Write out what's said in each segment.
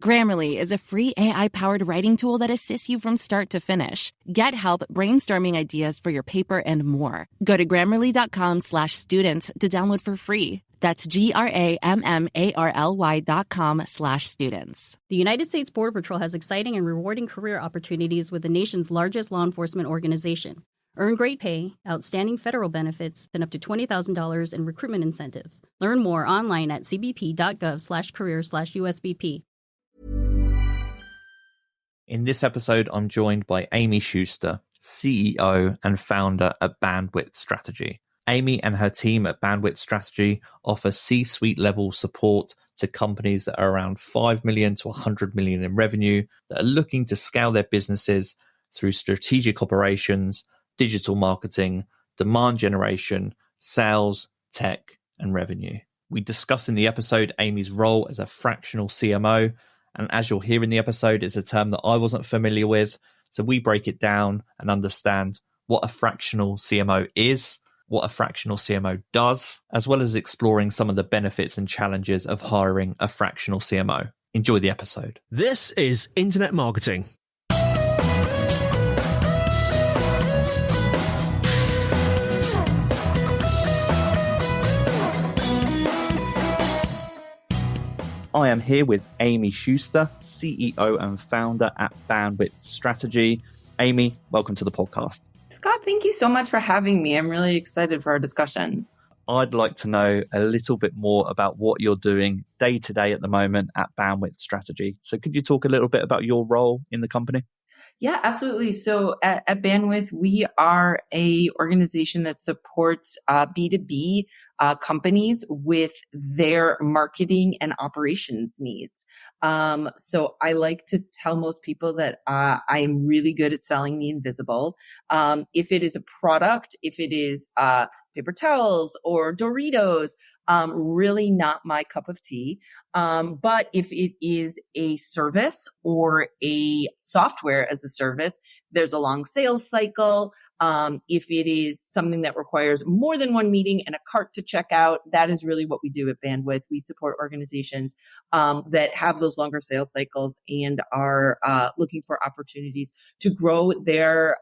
Grammarly is a free AI-powered writing tool that assists you from start to finish. Get help brainstorming ideas for your paper and more. Go to Grammarly.com/students to download for free. That's GRAMMARLY.com/students. The United States Border Patrol has exciting and rewarding career opportunities with the nation's largest law enforcement organization. Earn great pay, outstanding federal benefits, and up to $20,000 in recruitment incentives. Learn more online at cbp.gov/career/USBP. In this episode, I'm joined by Aimee Schuster, CEO and founder at Bandwidth Strategy. Aimee and her team at Bandwidth Strategy offer C-suite level support to companies that are around 5 million to 100 million in revenue that are looking to scale their businesses through strategic operations, digital marketing, demand generation, sales, tech, and revenue. We discuss in the episode Aimee's role as a fractional CMO, and as you'll hear in the episode, it's a term that I wasn't familiar with, so we break it down and understand what a fractional CMO is, what a fractional CMO does, as well as exploring some of the benefits and challenges of hiring a fractional CMO. Enjoy the episode. This is Internet Marketing. I am here with Aimee Schuster, CEO and founder at Bandwidth Strategy. Aimee, welcome to the podcast. Scott, thank you so much for having me. I'm really excited for our discussion. I'd like to know a little bit more about what you're doing day to day at the moment at Bandwidth Strategy. So could you talk a little bit about your role in the company? Yeah, absolutely. So at Bandwidth, we are a organization that supports B2B companies with their marketing and operations needs. So I like to tell most people that I'm really good at selling the invisible. If it is a product, if it is paper towels or Doritos, really not my cup of tea. But if it is a service or a software as a service, there's a long sales cycle. If it is something that requires more than one meeting and a cart to check out, that is really what we do at Bandwidth. We support organizations that have those longer sales cycles and are looking for opportunities to grow their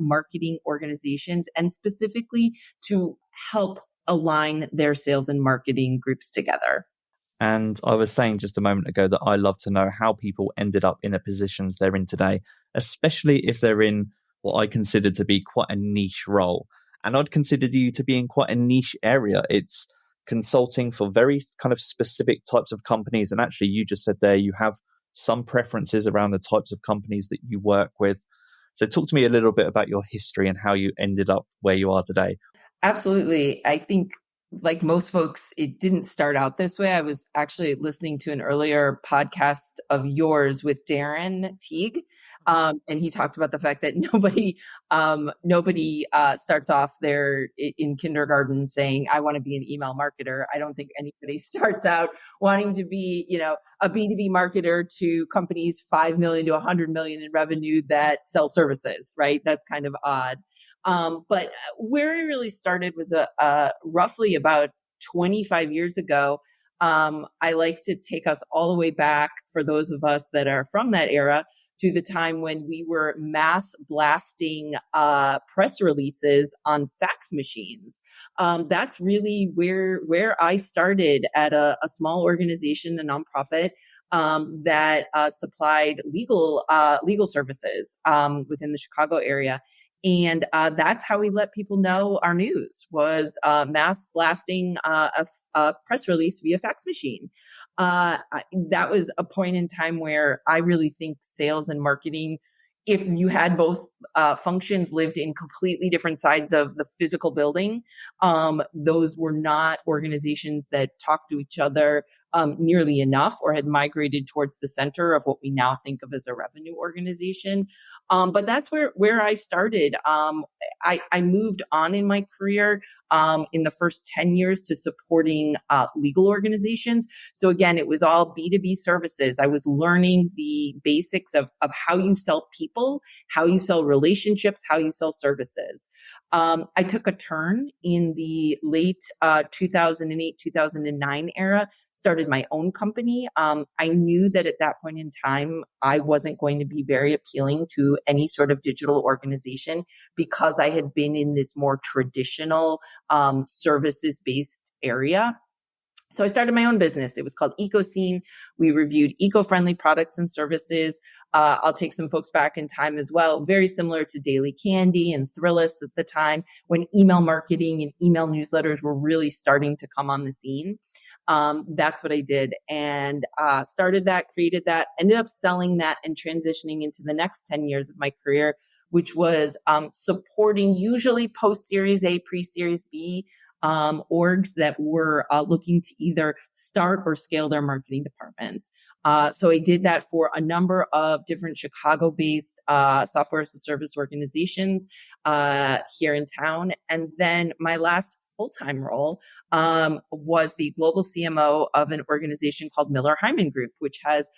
marketing organizations and specifically to help align their sales and marketing groups together. And I was saying just a moment ago that I love to know how people ended up in the positions they're in today, especially if they're in what I consider to be quite a niche role. And I'd consider you to be in quite a niche area. It's consulting for very kind of specific types of companies. And actually, you just said there you have some preferences around the types of companies that you work with. So talk to me a little bit about your history and how you ended up where you are today. Absolutely. I think like most folks, it didn't start out this way. I was actually listening to an earlier podcast of yours with Darren Teague. And he talked about the fact that nobody starts off there in kindergarten saying, I want to be an email marketer. I don't think anybody starts out wanting to be, a B2B marketer to companies 5 million to 100 million in revenue that sell services, right? That's kind of odd. But where it really started was roughly about 25 years ago. I like to take us all the way back for those of us that are from that era to the time when we were mass blasting press releases on fax machines. That's really where I started at a small organization, a nonprofit that supplied legal services within the Chicago area. And that's how we let people know our news was mass blasting a press release via fax machine. That was a point in time where I really think sales and marketing, if you had both functions lived in completely different sides of the physical building, those were not organizations that talked to each other nearly enough or had migrated towards the center of what we now think of as a revenue organization. But that's where I started. I moved on in my career in the first 10 years to supporting legal organizations. So again, it was all B2B services. I was learning the basics of how you sell people, how you sell relationships, how you sell services. I took a turn in the late 2008, 2009 era, started my own company. I knew that at that point in time, I wasn't going to be very appealing to any sort of digital organization because I had been in this more traditional services-based area. So I started my own business. It was called EcoScene. We reviewed eco-friendly products and services. I'll take some folks back in time as well. Very similar to Daily Candy and Thrillist at the time when email marketing and email newsletters were really starting to come on the scene. That's what I did and started that, created that, ended up selling that and transitioning into the next 10 years of my career, which was supporting usually post-Series A, pre-Series B orgs that were looking to either start or scale their marketing departments. So I did that for a number of different Chicago-based software as a service organizations here in town. And then my last full-time role was the global CMO of an organization called Miller Hyman Group, which has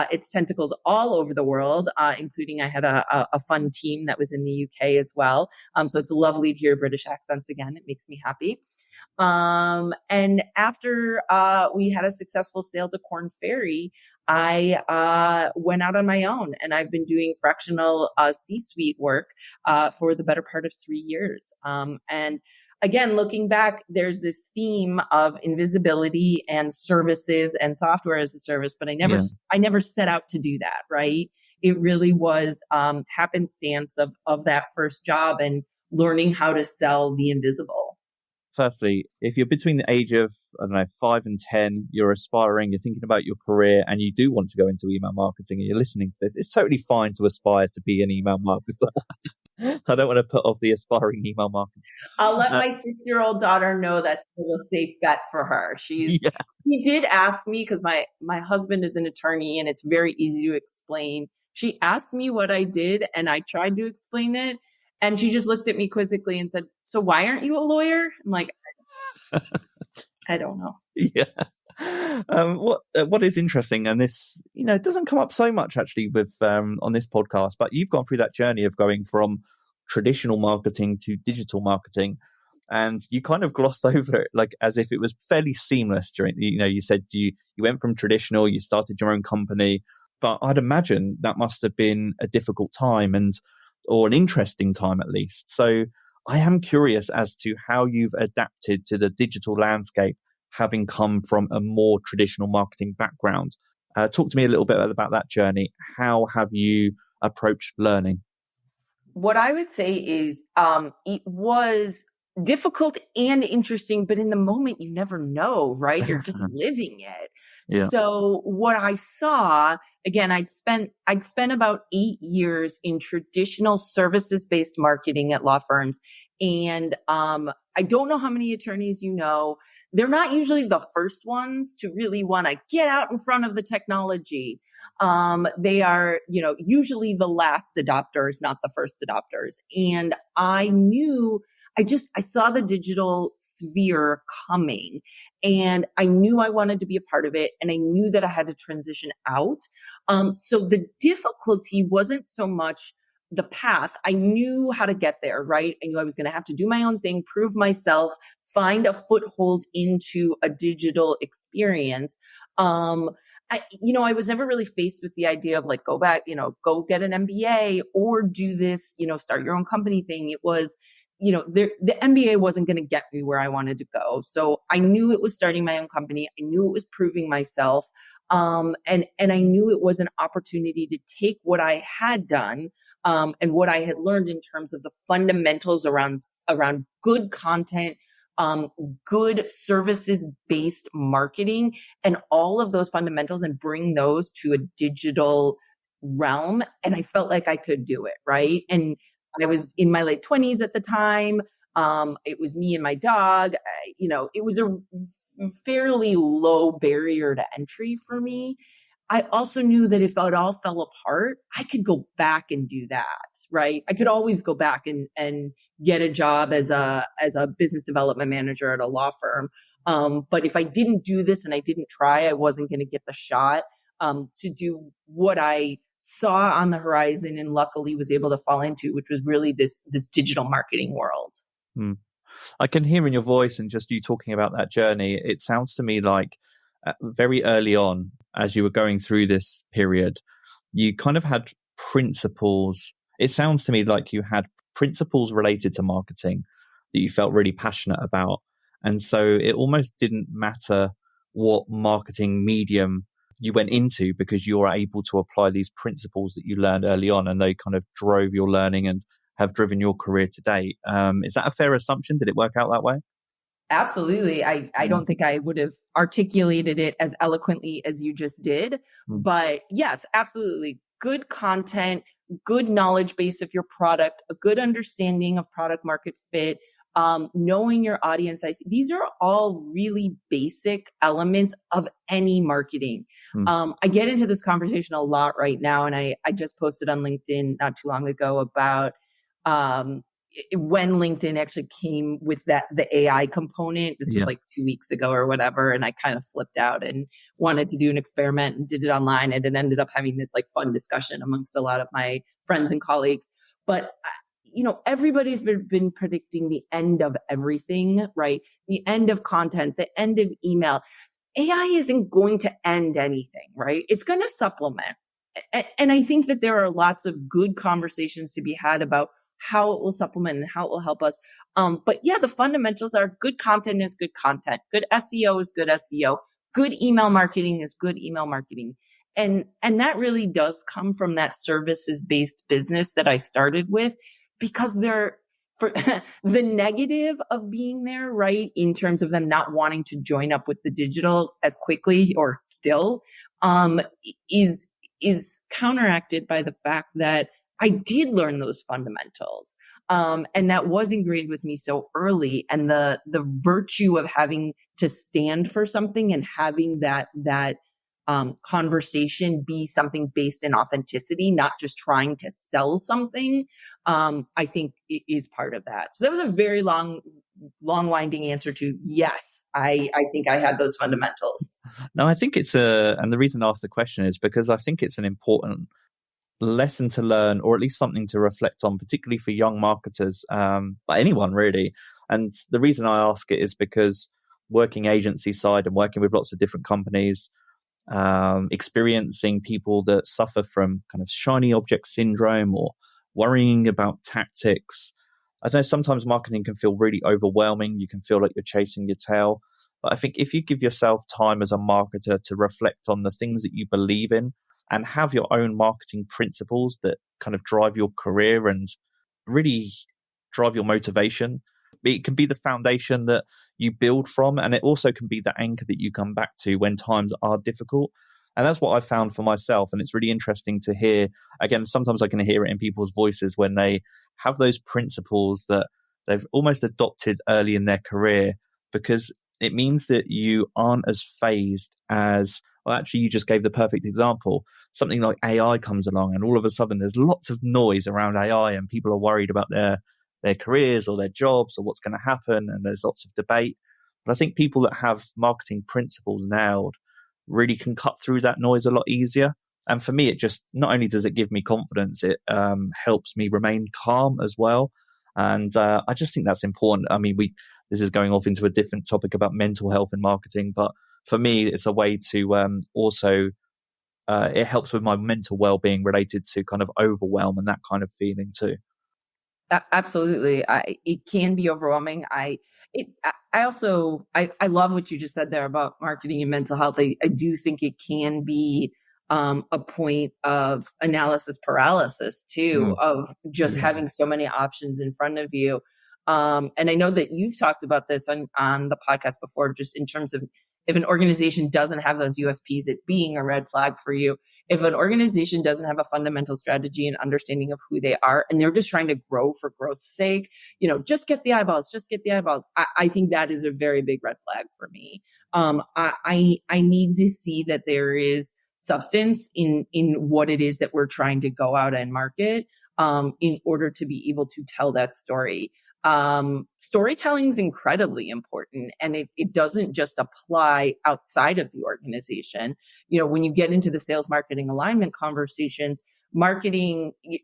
its tentacles all over the world, including I had a fun team that was in the UK as well. So it's lovely to hear British accents again. It makes me happy. And after we had a successful sale to Korn Ferry, I went out on my own and I've been doing fractional C-suite work for the better part of 3 years. And again, looking back, there's this theme of invisibility and services and software as a service, but I never set out to do that, right? It really was happenstance of that first job and learning how to sell the invisible. Firstly, if you're between the age of, 5 and 10, you're aspiring, you're thinking about your career, and you do want to go into email marketing and you're listening to this, it's totally fine to aspire to be an email marketer. I don't want to put off the aspiring email marketer. I'll let my 6-year-old daughter know that's still a safe bet for her. She did ask me, because my husband is an attorney and it's very easy to explain. She asked me what I did and I tried to explain it. And she just looked at me quizzically and said, "So why aren't you a lawyer?" I'm like, I don't know. Yeah. What is interesting, and this, it doesn't come up so much actually with on this podcast, but you've gone through that journey of going from traditional marketing to digital marketing, and you kind of glossed over it like as if it was fairly seamless during, you said you went from traditional, you started your own company, but I'd imagine that must have been a difficult time or an interesting time at least. So I am curious as to how you've adapted to the digital landscape, having come from a more traditional marketing background. Talk to me a little bit about that journey. How have you approached learning? What I would say is it was difficult and interesting, but in the moment, you never know, right? You're just living it. Yeah. So what I saw, again, I'd spent about 8 years in traditional services-based marketing at law firms. And I don't know how many attorneys they're not usually the first ones to really want to get out in front of the technology. They are, usually the last adopters, not the first adopters. And I saw the digital sphere coming and I knew I wanted to be a part of it. And I knew that I had to transition out. So the difficulty wasn't so much the path. I knew how to get there, right? I knew I was going to have to do my own thing, prove myself, find a foothold into a digital experience. I was never really faced with the idea of like, go back, go get an MBA or do this, start your own company thing. It was, the MBA wasn't going to get me where I wanted to go. So I knew it was starting my own company. I knew it was proving myself. And I knew it was an opportunity to take what I had done, and what I had learned in terms of the fundamentals around good content, good services-based marketing, and all of those fundamentals, and bring those to a digital realm. And I felt like I could do it, right? And I was in my late 20s at the time. It was me and my dog. It was a fairly low barrier to entry for me. I also knew that if it all fell apart, I could go back and do that, right? I could always go back and get a job as a business development manager at a law firm. But if I didn't do this and I didn't try, I wasn't going to get the shot to do what I saw on the horizon and luckily was able to fall into, which was really this digital marketing world. Mm. I can hear in your voice and just you talking about that journey, it sounds to me like very early on, as you were going through this period, you kind of had principles. It sounds to me like you had principles related to marketing that you felt really passionate about. And so it almost didn't matter what marketing medium you went into because you were able to apply these principles that you learned early on, and they kind of drove your learning and have driven your career to date. Is that a fair assumption? Did it work out that way? Absolutely. I don't think I would have articulated it as eloquently as you just did. Mm. But yes, absolutely. Good content, good knowledge base of your product, a good understanding of product market fit, knowing your audience. These are all really basic elements of any marketing. I get into this conversation a lot right now, and I just posted on LinkedIn not too long ago about when LinkedIn actually came with the AI component. This was like 2 weeks ago or whatever. And I kind of flipped out and wanted to do an experiment and did it online. And it ended up having this like fun discussion amongst a lot of my friends and colleagues. But, everybody's been predicting the end of everything, right? The end of content, the end of email. AI isn't going to end anything, right? It's going to supplement. And I think that there are lots of good conversations to be had about how it will supplement and how it will help us. But yeah, the fundamentals are good content is good content. Good SEO is good SEO. Good email marketing is good email marketing. And that really does come from that services-based business that I started with, because for the negative of being there, right, in terms of them not wanting to join up with the digital as quickly or still, is counteracted by the fact that I did learn those fundamentals. And that was ingrained with me so early. And the virtue of having to stand for something and having that conversation be something based in authenticity, not just trying to sell something, I think is part of that. So that was a very long winding answer to yes, I think I had those fundamentals. No, I think and the reason I asked the question is because I think it's an important lesson to learn, or at least something to reflect on, particularly for young marketers, but anyone really. And the reason I ask it is because working agency side and working with lots of different companies, experiencing people that suffer from kind of shiny object syndrome or worrying about tactics. I don't know, sometimes marketing can feel really overwhelming. You can feel like you're chasing your tail. But I think if you give yourself time as a marketer to reflect on the things that you believe in, and have your own marketing principles that kind of drive your career and really drive your motivation. It can be the foundation that you build from, and it also can be the anchor that you come back to when times are difficult. And that's what I found for myself. And it's really interesting to hear. Again, sometimes I can hear it in people's voices when they have those principles that they've almost adopted early in their career, because it means that you aren't as phased as, well, actually, you just gave the perfect example. Something like AI comes along and all of a sudden there's lots of noise around AI and people are worried about their careers or their jobs or what's going to happen, and there's lots of debate. But I think people that have marketing principles nailed really can cut through that noise a lot easier. And for me, it just, not only does it give me confidence, it helps me remain calm as well. And I just think that's important. I mean, this is going off into a different topic about mental health in marketing, but for me, it's a way to also, it helps with my mental well-being related to kind of overwhelm and that kind of feeling too. Absolutely. It can be overwhelming. I love what you just said there about marketing and mental health. I do think it can be a point of analysis paralysis too, of just having so many options in front of you. And I know that you've talked about this on the podcast before, just in terms of if an organization doesn't have those USPs, it being a red flag for you. If an organization doesn't have a fundamental strategy and understanding of who they are, and they're just trying to grow for growth's sake, just get the eyeballs, I think that is a very big red flag for me. I need to see that there is substance in what it is that we're trying to go out and market, in order to be able to tell that story. Storytelling is incredibly important, and it doesn't just apply outside of the organization. When you get into the sales marketing alignment conversations,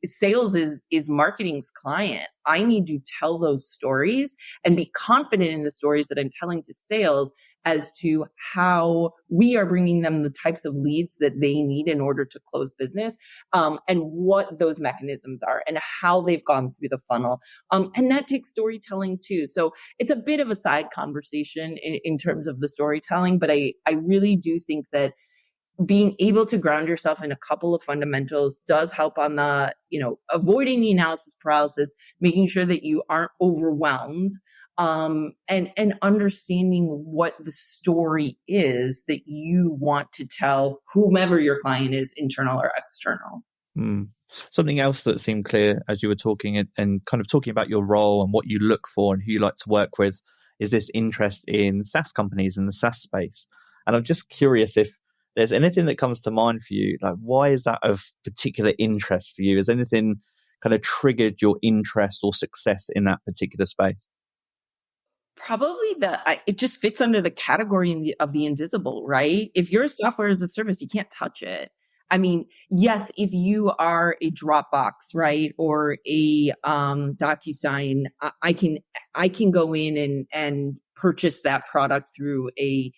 sales is marketing's client. I need to tell those stories and be confident in the stories that I'm telling to sales as to how we are bringing them the types of leads that they need in order to close business, and what those mechanisms are and how they've gone through the funnel. And that takes storytelling too. So it's a bit of a side conversation in terms of the storytelling, but I really do think that being able to ground yourself in a couple of fundamentals does help on the, avoiding the analysis paralysis, making sure that you aren't overwhelmed, and understanding what the story is that you want to tell whomever your client is, internal or external. Something else that seemed clear as you were talking and kind of talking about your role and what you look for and who you like to work with is this interest in SaaS companies in the SaaS space. And I'm just curious if there's anything that comes to mind for you, like why is that of particular interest for you? Has anything kind of triggered your interest or success in that particular space? Probably it just fits under the category of the invisible, right? If you're a software as a service, you can't touch it. I mean, yes, if you are a Dropbox, right, or a DocuSign, I can go in and purchase that product through a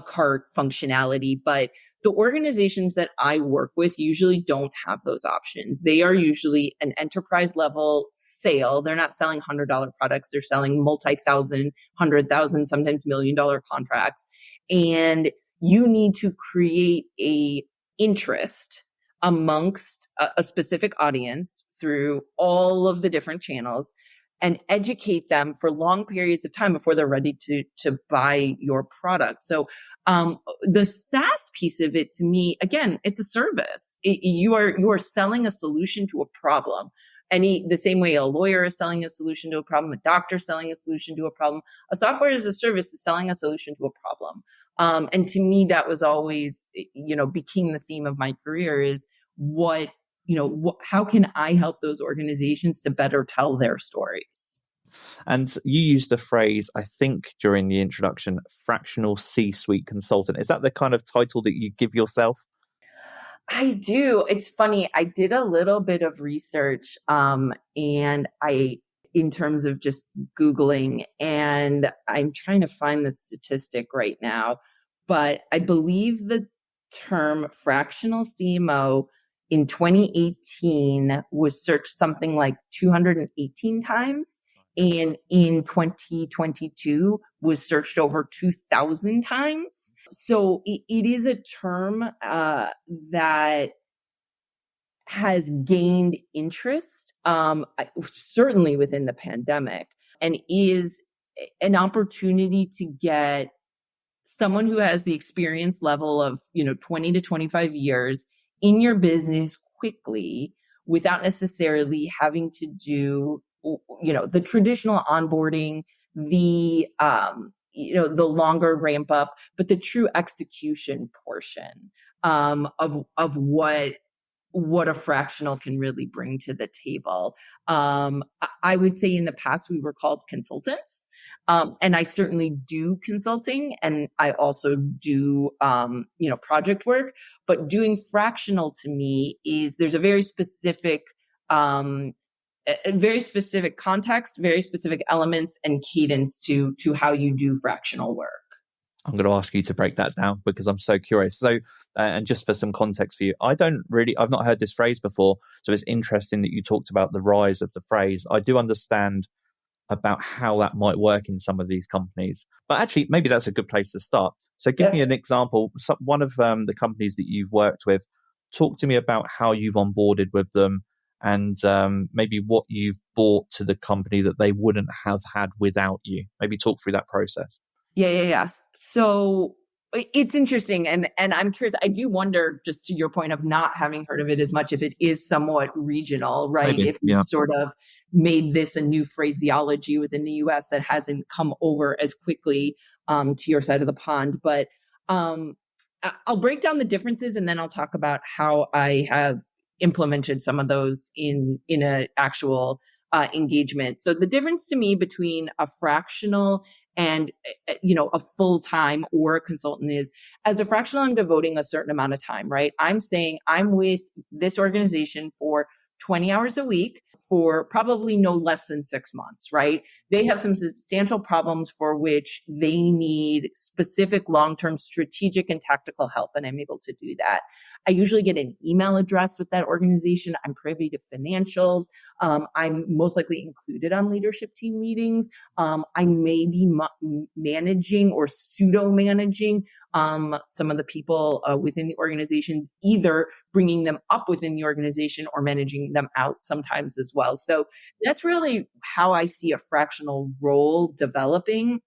cart functionality, but the organizations that I work with usually don't have those options. They are usually an enterprise level sale. They're not selling $100 products. They're selling multi-thousand, 100,000, sometimes $1 million contracts. And you need to create a interest amongst a specific audience through all of the different channels and educate them for long periods of time before they're ready to buy your product. So the SaaS piece of it, to me, again, it's a service. You are selling a solution to a problem. The same way a lawyer is selling a solution to a problem, a doctor selling a solution to a problem, a software as a service is selling a solution to a problem. And to me, that was always, became the theme of my career is how can I help those organizations to better tell their stories? And you used the phrase, I think, during the introduction, fractional C-suite consultant. Is that the kind of title that you give yourself? I do. It's funny. I did a little bit of research, in terms of just Googling, and I'm trying to find the statistic right now, but I believe the term fractional CMO in 2018 was searched something like 218 times. And in 2022 was searched over 2,000 times. So it is a term that has gained interest, certainly within the pandemic, and is an opportunity to get someone who has the experience level of 20 to 25 years in your business quickly without necessarily having to do the traditional onboarding, the longer ramp up, but the true execution portion of what a fractional can really bring to the table. I would say in the past we were called consultants. And I certainly do consulting, and I also do, project work, but doing fractional to me is there's a very specific context, very specific elements and cadence to how you do fractional work. I'm going to ask you to break that down because I'm so curious. So, and just for some context for you, I've not heard this phrase before. So it's interesting that you talked about the rise of the phrase. I do understand about how that might work in some of these companies, but actually maybe that's a good place to start. So give me an example. One of the companies that you've worked with, talk to me about how you've onboarded with them and maybe what you've brought to the company that they wouldn't have had without you. Maybe talk through that process. Yeah. So it's interesting. And I'm curious, I do wonder, just to your point of not having heard of it as much, if it is somewhat regional, right? Maybe, if we sort of made this a new phraseology within the US that hasn't come over as quickly to your side of the pond. But I'll break down the differences and then I'll talk about how I have implemented some of those in an actual engagement. So the difference to me between a fractional and a full-time or a consultant is, as a fractional, I'm devoting a certain amount of time, right? I'm saying I'm with this organization for 20 hours a week for probably no less than 6 months, right? They have some substantial problems for which they need specific long-term strategic and tactical help, and I'm able to do that. I usually get an email address with that organization. I'm privy to financials. I'm most likely included on leadership team meetings. I may be managing or pseudo-managing some of the people within the organizations, either bringing them up within the organization or managing them out sometimes as well. So that's really how I see a fractional role developing.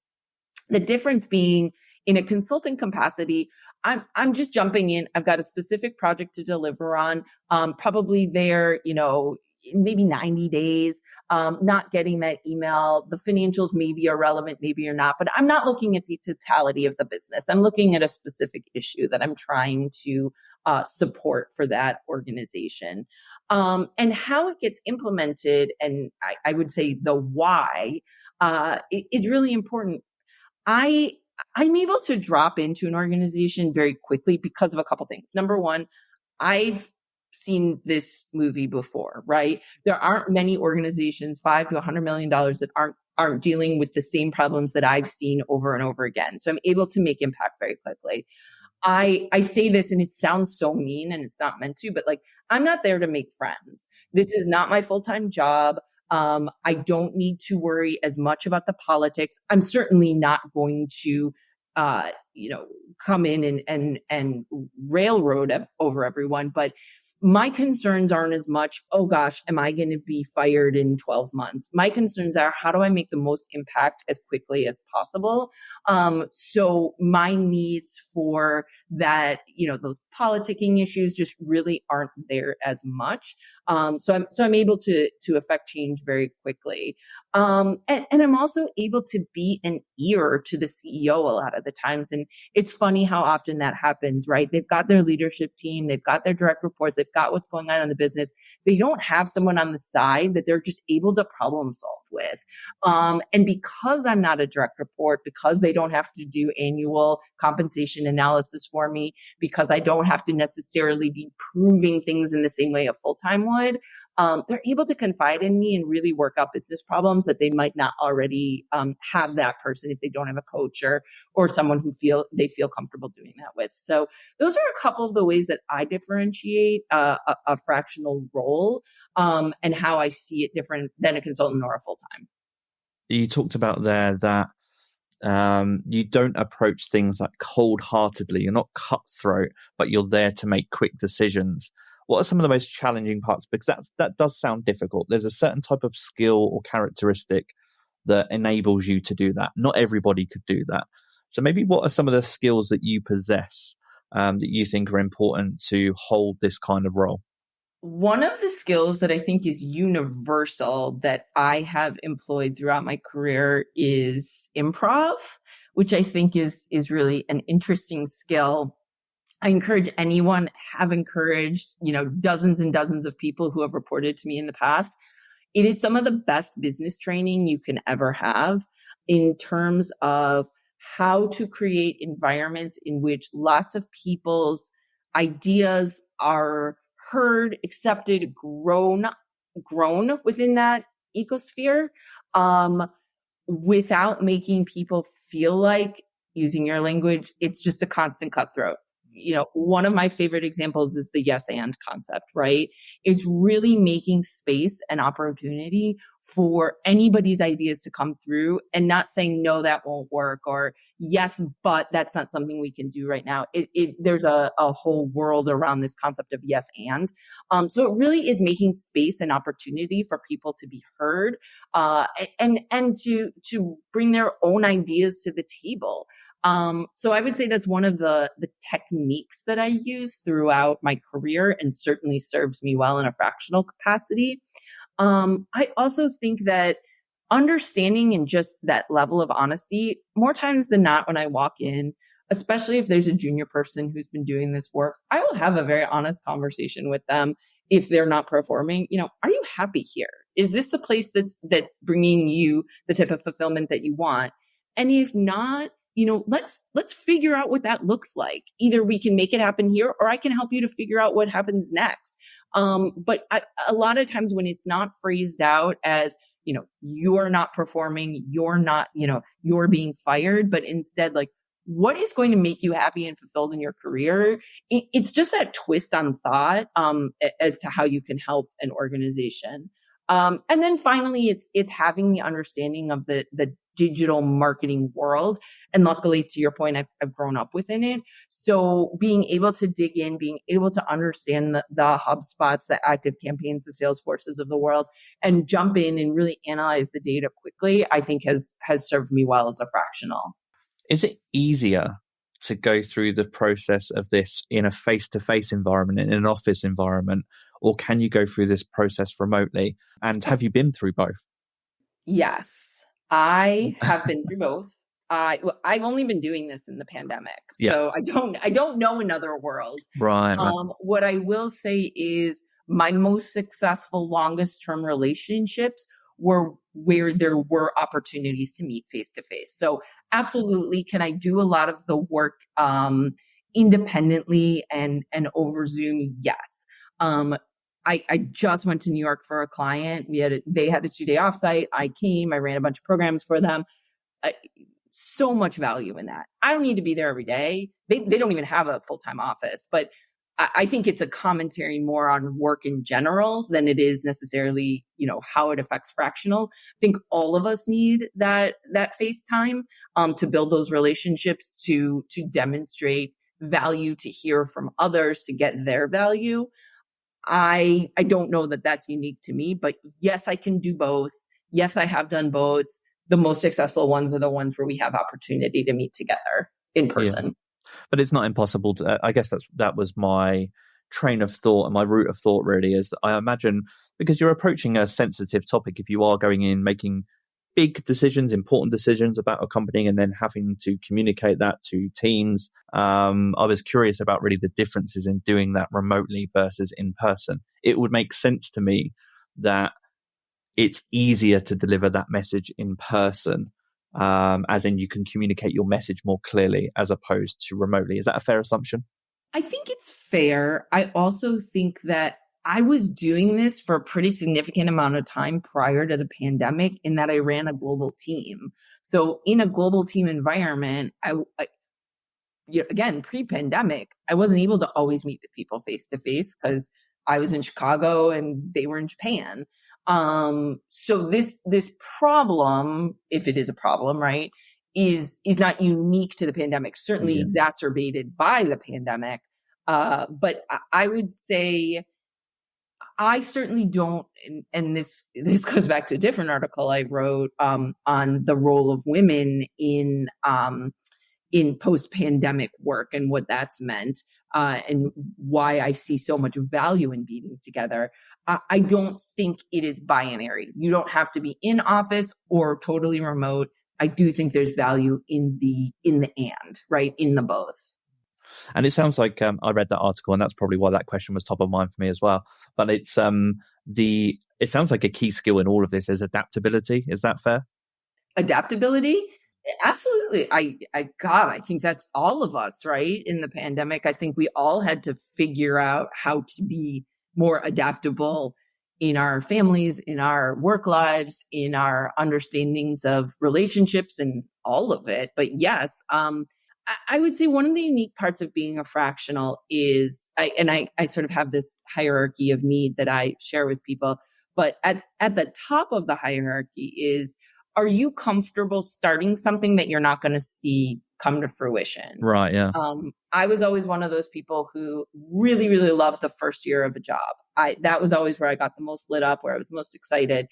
The difference being, in a consulting capacity, I'm just jumping in. I've got a specific project to deliver on, probably there, maybe 90 days, not getting that email. The financials maybe are relevant, maybe you're not, but I'm not looking at the totality of the business. I'm looking at a specific issue that I'm trying to support for that organization. And how it gets implemented, and I would say the why, is really important. I'm able to drop into an organization very quickly because of a couple things. Number one, I've seen this movie before, right? There aren't many organizations, $5 to $100 million, that aren't dealing with the same problems that I've seen over and over again. So I'm able to make impact very quickly. I say this and it sounds so mean and it's not meant to, but I'm not there to make friends. This is not my full-time job. I don't need to worry as much about the politics. I'm certainly not going to, come in and railroad over everyone, but my concerns aren't as much, oh gosh, am I going to be fired in 12 months? My concerns are, how do I make the most impact as quickly as possible? So my needs for that, those politicking issues just really aren't there as much. So I'm able to affect change very quickly. And I'm also able to be an ear to the CEO a lot of the times. And it's funny how often that happens, right? They've got their leadership team, they've got their direct reports, they've got what's going on in the business. They don't have someone on the side that they're just able to problem solve with. And because I'm not a direct report, because they don't have to do annual compensation analysis for me, because I don't have to necessarily be proving things in the same way a full-time would, they're able to confide in me and really work out business problems that they might not already have that person if they don't have a coach or someone who they feel comfortable doing that with. So those are a couple of the ways that I differentiate a fractional role and how I see it different than a consultant or a full-time. You talked about there that you don't approach things like cold-heartedly. You're not cutthroat, but you're there to make quick decisions. What are some of the most challenging parts? Because that does sound difficult. There's a certain type of skill or characteristic that enables you to do that. Not everybody could do that. So maybe what are some of the skills that you possess that you think are important to hold this kind of role? One of the skills that I think is universal that I have employed throughout my career is improv, which I think is really an interesting skill. I encourage anyone, have encouraged, dozens and dozens of people who have reported to me in the past. It is some of the best business training you can ever have in terms of how to create environments in which lots of people's ideas are heard, accepted, grown within that ecosphere, without making people feel like, using your language, it's just a constant cutthroat. One of my favorite examples is the yes and concept, right? It's really making space and opportunity for anybody's ideas to come through and not saying, no, that won't work, or yes, but that's not something we can do right now. There's a whole world around this concept of yes and. So it really is making space and opportunity for people to be heard, and to bring their own ideas to the table. So I would say that's one of the techniques that I use throughout my career and certainly serves me well in a fractional capacity. I also think that understanding and just that level of honesty, more times than not, when I walk in, especially if there's a junior person who's been doing this work, I will have a very honest conversation with them. If they're not performing, are you happy here? Is this the place that's bringing you the type of fulfillment that you want? And if not, let's figure out what that looks like. Either we can make it happen here, or I can help you to figure out what happens next. But a lot of times when it's not phrased out as, you're not performing, you're not, you're being fired, but instead, like, what is going to make you happy and fulfilled in your career? It's just that twist on thought as to how you can help an organization. And then finally, it's having the understanding of the digital marketing world. And luckily, to your point, I've grown up within it. So being able to dig in, being able to understand the HubSpots, the Active Campaigns, the Salesforces of the world, and jump in and really analyze the data quickly, I think has served me well as a fractional. Is it easier to go through the process of this in a face-to-face environment, in an office environment, or can you go through this process remotely? And have you been through both? Yes, I have been through both. I've only been doing this in the pandemic, so I don't know another world. Right. What I will say is my most successful, longest term relationships were where there were opportunities to meet face to face. So absolutely, can I do a lot of the work independently and over Zoom? Yes. I just went to New York for a client. They had a 2-day offsite. I came, I ran a bunch of programs for them. So much value in that. I don't need to be there every day. They don't even have a full-time office, but I think it's a commentary more on work in general than it is necessarily, how it affects fractional. I think all of us need that face time to build those relationships, to demonstrate value, to hear from others, to get their value. I don't know that that's unique to me, but yes, I can do both. Yes, I have done both. The most successful ones are the ones where we have opportunity to meet together in person. Yeah. But it's not impossible to, I guess that was my train of thought and my route of thought really, is that I imagine, because you're approaching a sensitive topic, if you are going in making big decisions, important decisions about a company, and then having to communicate that to teams. I was curious about really the differences in doing that remotely versus in person. It would make sense to me that it's easier to deliver that message in person, as in you can communicate your message more clearly as opposed to remotely. Is that a fair assumption? I think it's fair. I also think that I was doing this for a pretty significant amount of time prior to the pandemic, in that I ran a global team. So in a global team environment, again, pre-pandemic, I wasn't able to always meet with people face to face because I was in Chicago and they were in Japan. So this problem, if it is a problem, right, is not unique to the pandemic, certainly exacerbated by the pandemic. But I would say I certainly don't, and this goes back to a different article I wrote on the role of women in post-pandemic work and what that's meant, and why I see so much value in being together. I don't think it is binary. You don't have to be in office or totally remote. I do think there's value in the and, right? In the both. And it sounds like I read that article, and that's probably why that question was top of mind for me as well. But it sounds like a key skill in all of this is adaptability. Is that fair? Adaptability? Absolutely. I think that's all of us, right? In the pandemic, I think we all had to figure out how to be more adaptable in our families, in our work lives, in our understandings of relationships and all of it. But yes, I would say one of the unique parts of being a fractional is, I sort of have this hierarchy of need that I share with people, but at the top of the hierarchy is, are you comfortable starting something that you're not going to see come to fruition? Right, yeah. I was always one of those people who really, really loved the first year of a job. That was always where I got the most lit up, where I was most excited.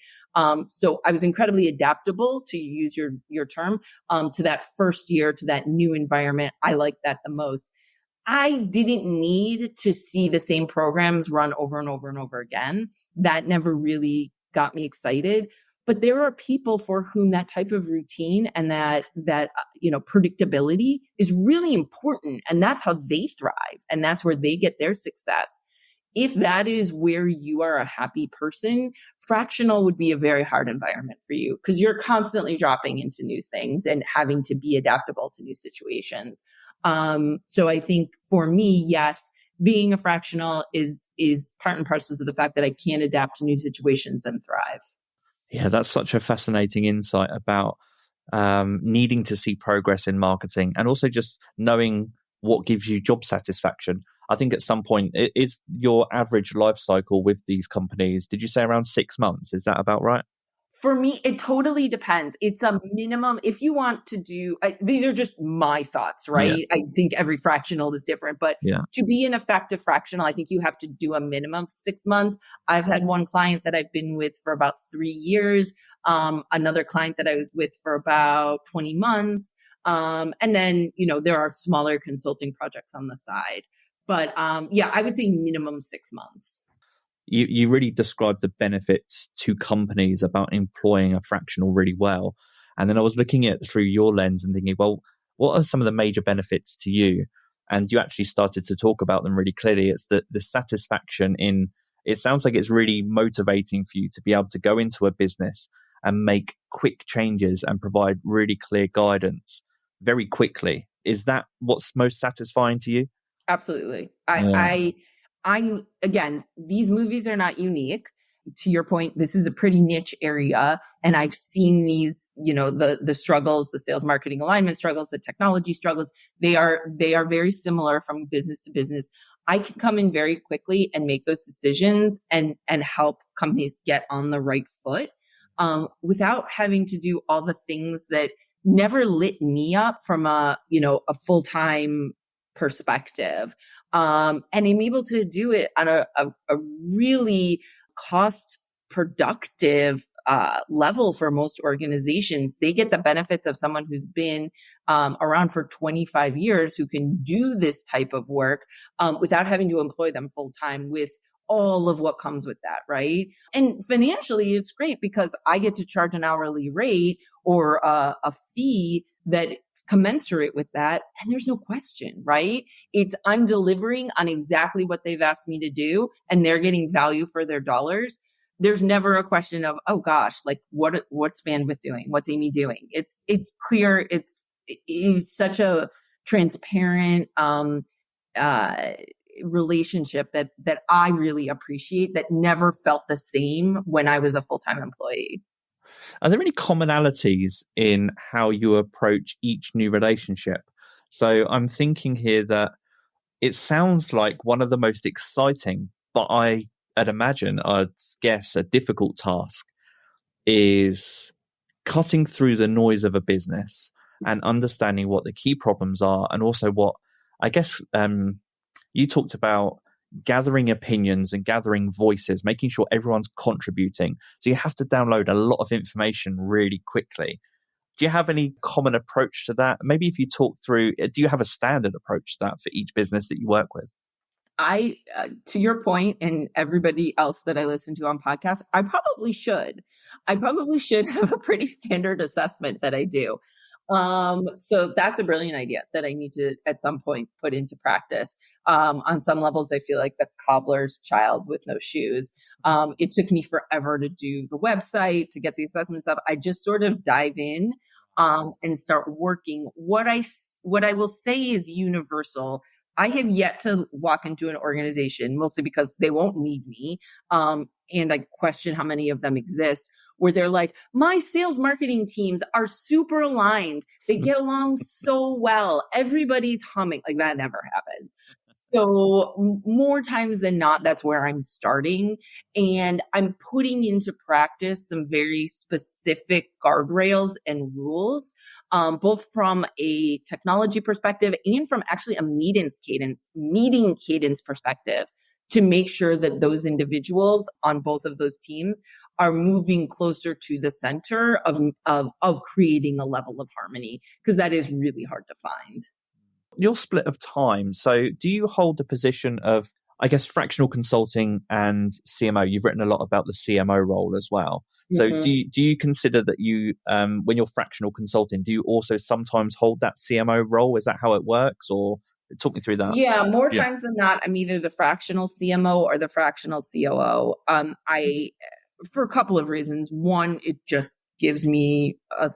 So I was incredibly adaptable, to use your term, to that first year, to that new environment. I liked that the most. I didn't need to see the same programs run over and over and over again. That never really got me excited. But there are people for whom that type of routine and that predictability is really important, and that's how they thrive, and that's where they get their success. If that is where you are a happy person, fractional would be a very hard environment for you because you're constantly dropping into new things and having to be adaptable to new situations. So I think for me, yes, being a fractional is part and parcel of the fact that I can adapt to new situations and thrive. Yeah, that's such a fascinating insight about needing to see progress in marketing and also just knowing what gives you job satisfaction. I think at some point, it's your average life cycle with these companies. Did you say around 6 months? Is that about right? For me, it totally depends. It's a minimum. If you want to do, these are just my thoughts, Yeah. right? I think every fractional is different, but Yeah. to be an effective fractional, I think you have to do a minimum of 6 months. I've had one client that I've been with for about 3 years, another client that I was with for about 20 months. And then, there are smaller consulting projects on the side. But yeah, I would say minimum 6 months. You really described the benefits to companies about employing a fractional really well. And then I was looking at through your lens and thinking, well, what are some of the major benefits to you? And you actually started to talk about them really clearly. It's the satisfaction in, it sounds like it's really motivating for you to be able to go into a business and make quick changes and provide really clear guidance very quickly. Is that what's most satisfying to you? Absolutely. Yeah. I again, these movies are not unique. To your point, this is a pretty niche area. And I've seen these, the struggles, the sales marketing alignment struggles, the technology struggles. They are very similar from business to business. I can come in very quickly and make those decisions and help companies get on the right foot, without having to do all the things that never lit me up from a full-time perspective. And I'm able to do it on a really cost productive level for most organizations. They get the benefits of someone who's been around for 25 years who can do this type of work without having to employ them full time with all of what comes with that, right? And financially, it's great because I get to charge an hourly rate or a fee that commensurate with that. And there's no question, right? I'm delivering on exactly what they've asked me to do and they're getting value for their dollars. There's never a question of, oh gosh, like what's Bandwidth doing? What's Aimee doing? It's clear. It is such a transparent, relationship that I really appreciate that never felt the same when I was a full-time employee. Are there any commonalities in how you approach each new relationship? So I'm thinking here that it sounds like one of the most exciting, but I'd guess a difficult task is cutting through the noise of a business and understanding what the key problems are and also what, I guess, you talked about gathering opinions and gathering voices, making sure everyone's contributing. So you have to download a lot of information really quickly. Do you have any common approach to that? Maybe if you talk through, do you have a standard approach to that for each business that you work with? To your point, and everybody else that I listen to on podcasts, I probably should have a pretty standard assessment that I do. So that's a brilliant idea that I need to at some point put into practice. On some levels, I feel like the cobbler's child with no shoes. It took me forever to do the website, to get the assessments up. I just sort of dive in, and start working. What I will say is universal. I have yet to walk into an organization, mostly because they won't need me. And I question how many of them exist, where they're like, my sales marketing teams are super aligned. They get along so well. Everybody's humming. Like that never happens. So more times than not, that's where I'm starting. And I'm putting into practice some very specific guardrails and rules, both from a technology perspective and from actually a meeting cadence perspective, to make sure that those individuals on both of those teams are moving closer to the center of creating a level of harmony, because that is really hard to find. Your split of time. So do you hold the position of, I guess, fractional consulting and CMO? You've written a lot about the CMO role as well. So do you consider that you, when you're fractional consulting, do you also sometimes hold that CMO role? Is that how it works? Or Talk me through that. Yeah, more times than not, I'm either the fractional CMO or the fractional COO. For a couple of reasons. One, it just gives me a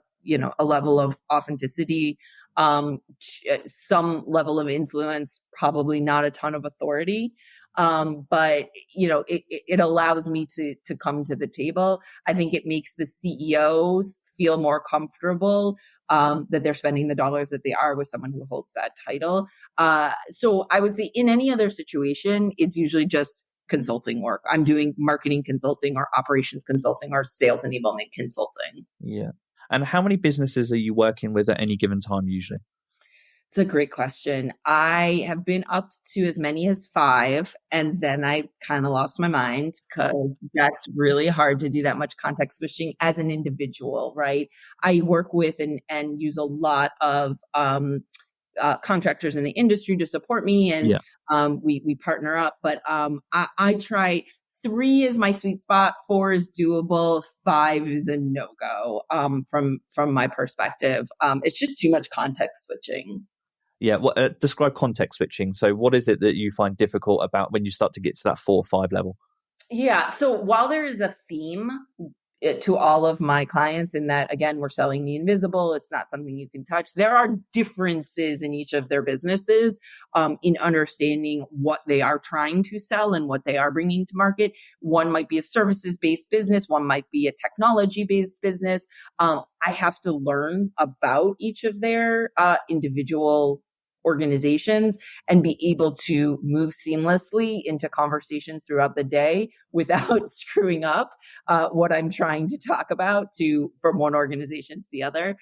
level of authenticity, some level of influence, probably not a ton of authority. But it allows me to come to the table. I think it makes the CEOs feel more comfortable that they're spending the dollars that they are with someone who holds that title. So I would say in any other situation, it's usually just consulting work. I'm doing marketing consulting or operations consulting or sales enablement consulting. Yeah. And how many businesses are you working with at any given time usually? It's a great question. I have been up to as many as 5, and then I kind of lost my mind because that's really hard to do that much context switching as an individual, right? I work with and use a lot of contractors in the industry to support me, and we partner up. But I try. 3 is my sweet spot. 4 is doable. 5 is a no-go from my perspective. It's just too much context switching. Yeah. Well, describe context switching. So what is it that you find difficult about when you start to get to that 4 or 5 level? Yeah. So while there is a theme to all of my clients in that, again, we're selling the invisible, it's not something you can touch. There are differences in each of their businesses in understanding what they are trying to sell and what they are bringing to market. One might be a services-based business. One might be a technology-based business. I have to learn about each of their individual organizations and be able to move seamlessly into conversations throughout the day without screwing up what I'm trying to talk about from one organization to the other.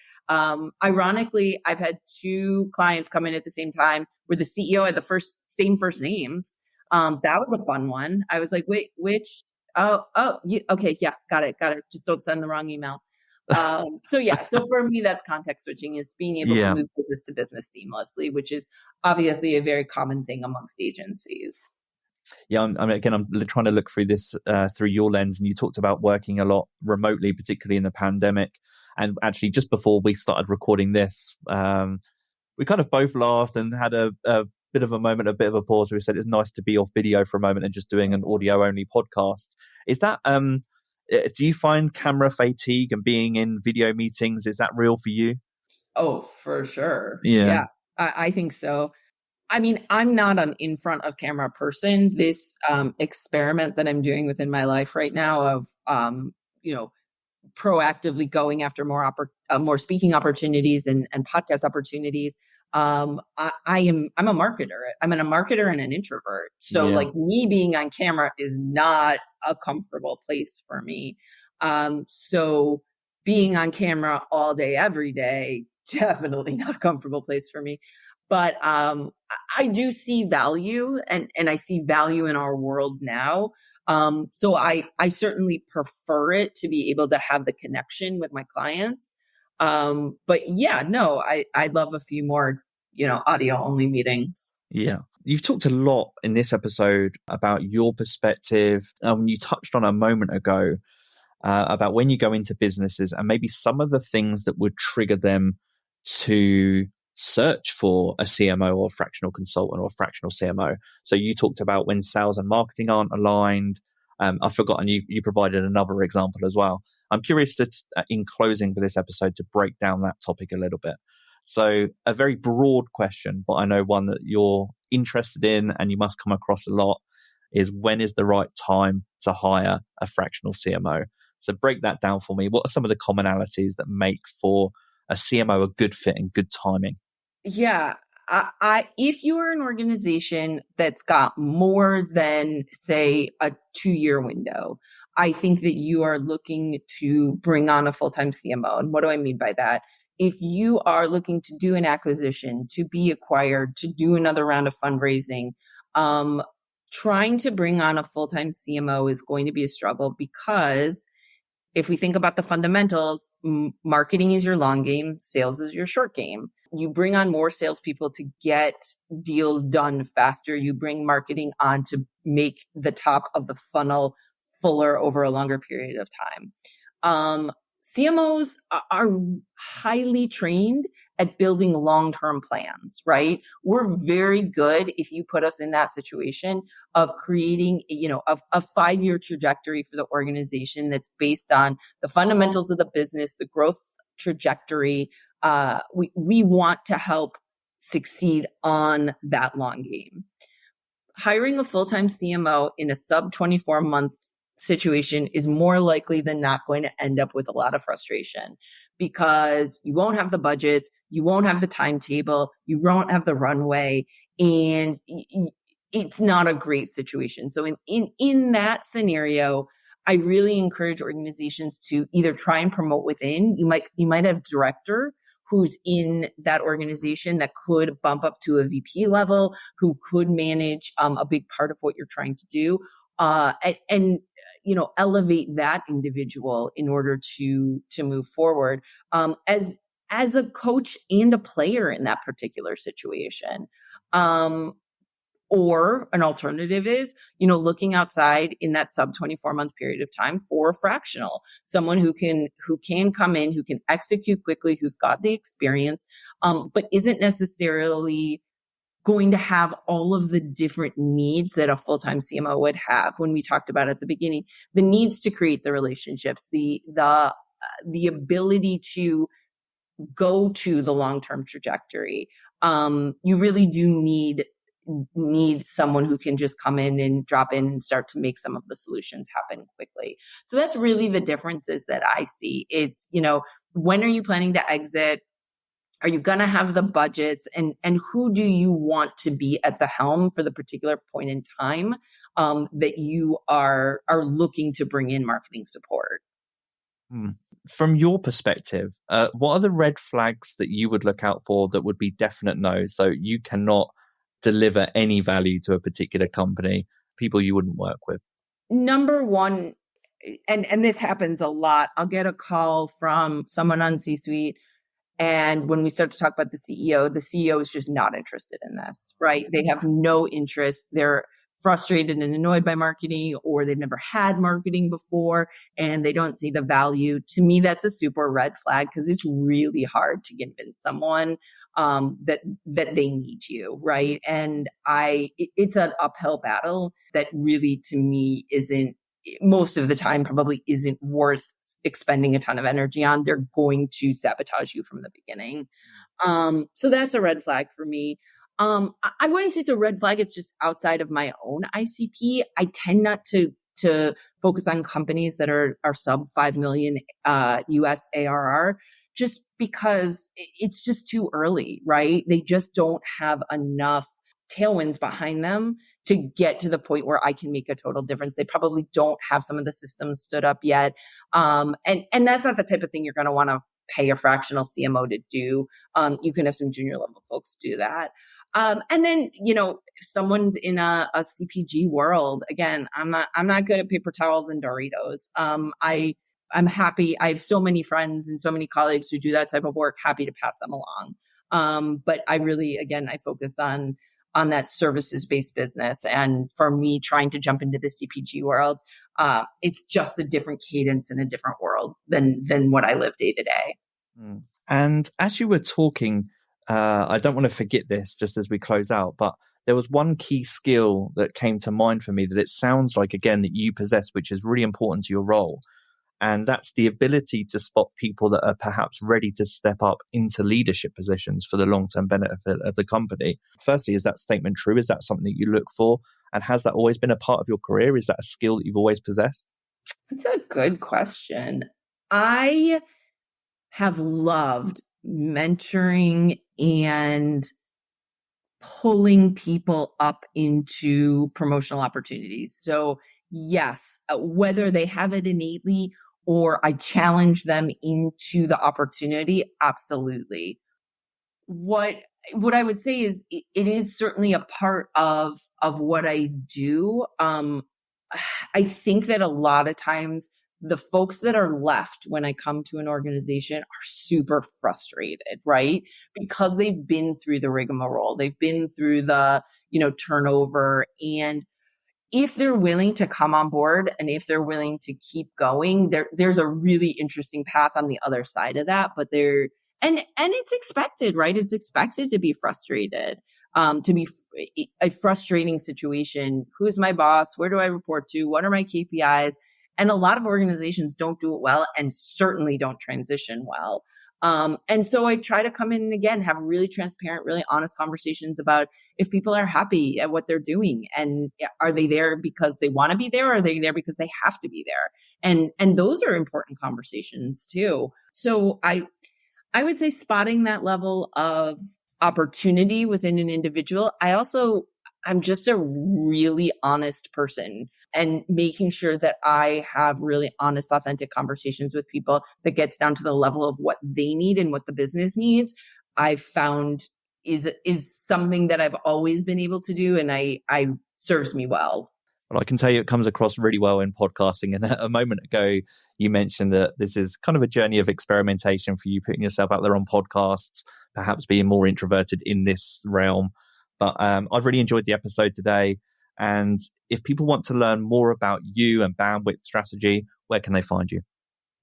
Ironically, I've had 2 clients come in at the same time where the CEO had the same first names. That was a fun one. I was like, wait, which? Okay, yeah, got it. Just don't send the wrong email. So for me, that's context switching. It's being able to move business to business seamlessly, which is obviously a very common thing amongst agencies. Yeah, I'm trying to look through this through your lens, and you talked about working a lot remotely, particularly in the pandemic. And actually, just before we started recording this, we kind of both laughed and had a bit of a moment, a bit of a pause. Where we said it's nice to be off video for a moment and just doing an audio only podcast. Is that do you find camera fatigue and being in video meetings, is that real for you? Oh, for sure. Yeah. I think so. I mean, I'm not an in front of camera person. This experiment that I'm doing within my life right now of, proactively going after more speaking opportunities and podcast opportunities. I'm a marketer. I'm a marketer and an introvert. So like me being on camera is not a comfortable place for me. So being on camera all day, every day, definitely not a comfortable place for me. But I do see value and I see value in our world now. So I certainly prefer it to be able to have the connection with my clients. But yeah, no, I'd love a few more, audio only meetings. Yeah. You've talked a lot in this episode about your perspective. You touched on a moment ago about when you go into businesses and maybe some of the things that would trigger them to search for a CMO or a fractional consultant or a fractional CMO. So you talked about when sales and marketing aren't aligned. I've forgotten you provided another example as well. I'm curious in closing for this episode to break down that topic a little bit. So a very broad question, but I know one that you're interested in and you must come across a lot is when is the right time to hire a fractional CMO? So break that down for me. What are some of the commonalities that make for a CMO a good fit and good timing? Yeah. If you are an organization that's got more than, say, a 2-year window, I think that you are looking to bring on a full-time CMO. And what do I mean by that? If you are looking to do an acquisition, to be acquired, to do another round of fundraising, trying to bring on a full-time CMO is going to be a struggle because if we think about the fundamentals, marketing is your long game, sales is your short game. You bring on more salespeople to get deals done faster. You bring marketing on to make the top of the funnel fuller over a longer period of time. CMOs are highly trained at building long-term plans, right? We're very good, if you put us in that situation, of creating, a 5-year trajectory for the organization that's based on the fundamentals of the business, the growth trajectory. We want to help succeed on that long game. Hiring a full-time CMO in a sub 24-month situation is more likely than not going to end up with a lot of frustration, because you won't have the budgets, you won't have the timetable, you won't have the runway, and it's not a great situation. So in that scenario, I really encourage organizations to either try and promote within. You might have director who's in that organization that could bump up to a VP level, who could manage a big part of what you're trying to do, and elevate that individual in order to move forward as a coach and a player in that particular situation. Or an alternative is, looking outside in that sub 24-month period of time for a fractional, someone who can come in, who can execute quickly, who's got the experience, but isn't necessarily going to have all of the different needs that a full-time CMO would have. When we talked about at the beginning, the needs to create the relationships, the ability to go to the long-term trajectory. You really do need someone who can just come in and drop in and start to make some of the solutions happen quickly. So that's really the differences that I see. It's, when are you planning to exit? Are you going to have the budgets, and who do you want to be at the helm for the particular point in time that you are looking to bring in marketing support? From your perspective, what are the red flags that you would look out for that would be definite no? So you cannot deliver any value to a particular company, people you wouldn't work with? Number one, and this happens a lot, I'll get a call from someone on C-suite, and when we start to talk about the CEO is just not interested in this, right? They have no interest. They're frustrated and annoyed by marketing, or they've never had marketing before and they don't see the value. To me, that's a super red flag, because it's really hard to convince someone that they need you, right? And it's an uphill battle that really, to me, isn't, most of the time, probably isn't worth expending a ton of energy on. They're going to sabotage you from the beginning. So that's a red flag for me. I wouldn't say it's a red flag. It's just outside of my own ICP. I tend not to focus on companies that are sub 5 million US ARR, just because it's just too early, right? They just don't have enough tailwinds behind them to get to the point where I can make a total difference. They probably don't have some of the systems stood up yet. And that's not the type of thing you're going to want to pay a fractional CMO to do. You can have some junior level folks do that. And then, if someone's in a CPG world, again, I'm not good at paper towels and Doritos. I'm happy. I have so many friends and so many colleagues who do that type of work, happy to pass them along. But I really, again, I focus on that services-based business. And for me, trying to jump into the CPG world, it's just a different cadence in a different world than what I live day to day. And as you were talking, I don't want to forget this just as we close out, but there was one key skill that came to mind for me that it sounds like, again, that you possess, which is really important to your role. And that's the ability to spot people that are perhaps ready to step up into leadership positions for the long-term benefit of the company. Firstly, is that statement true? Is that something that you look for? And has that always been a part of your career? Is that a skill that you've always possessed? That's a good question. I have loved mentoring and pulling people up into promotional opportunities. So yes, whether they have it innately or I challenge them into the opportunity, absolutely. What I would say is it is certainly a part of what I do. I think that a lot of times the folks that are left when I come to an organization are super frustrated, right? Because they've been through the rigmarole. They've been through the, turnover, and if they're willing to come on board and if they're willing to keep going, there's a really interesting path on the other side of that. But and it's expected, right? It's expected to be frustrated, to be a frustrating situation. Who's my boss? Where do I report to? What are my KPIs? And a lot of organizations don't do it well and certainly don't transition well. And so I try to come in and again, have really transparent, really honest conversations about if people are happy at what they're doing and are they there because they want to be there or are they there because they have to be there? And those are important conversations too. So I would say spotting that level of opportunity within an individual. I'm just a really honest person and making sure that I have really honest, authentic conversations with people that gets down to the level of what they need and what the business needs, I've found is something that I've always been able to do. And I serves me well. Well, I can tell you it comes across really well in podcasting. And a moment ago, you mentioned that this is kind of a journey of experimentation for you, putting yourself out there on podcasts, perhaps being more introverted in this realm. But I've really enjoyed the episode today. And if people want to learn more about you and Bandwidth Strategy, where can they find you?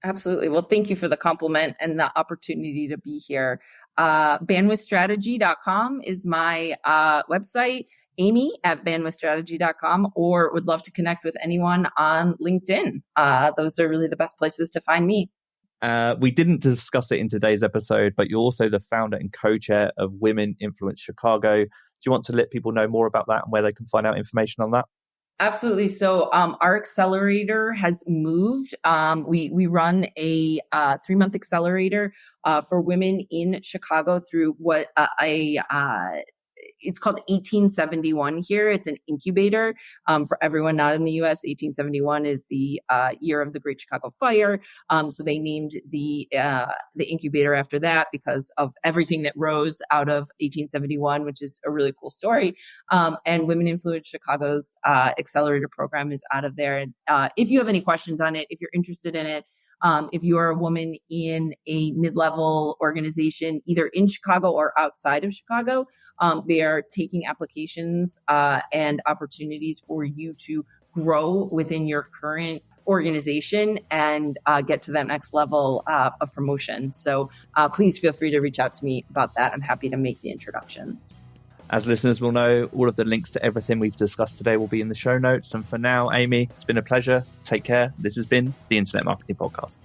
Absolutely. Well, thank you for the compliment and the opportunity to be here. Bandwidthstrategy.com is my website. Aimee at bandwidthstrategy.com, or would love to connect with anyone on LinkedIn. Those are really the best places to find me. We didn't discuss it in today's episode, but you're also the founder and co-chair of Women Influence Chicago. Do you want to let people know more about that and where they can find out information on that? Absolutely. So our accelerator has moved. We run a 3-month accelerator for women in Chicago through what it's called 1871 here. It's an incubator for everyone not in the U.S. 1871 is the year of the Great Chicago Fire. So they named the incubator after that because of everything that rose out of 1871, which is a really cool story. And Women Influence Chicago's accelerator program is out of there. And if you have any questions on it, if you're interested in it, if you are a woman in a mid-level organization, either in Chicago or outside of Chicago, they are taking applications and opportunities for you to grow within your current organization and get to that next level of promotion. So please feel free to reach out to me about that. I'm happy to make the introductions. As listeners will know, all of the links to everything we've discussed today will be in the show notes. And for now, Aimee, it's been a pleasure. Take care. This has been the Internet Marketing Podcast.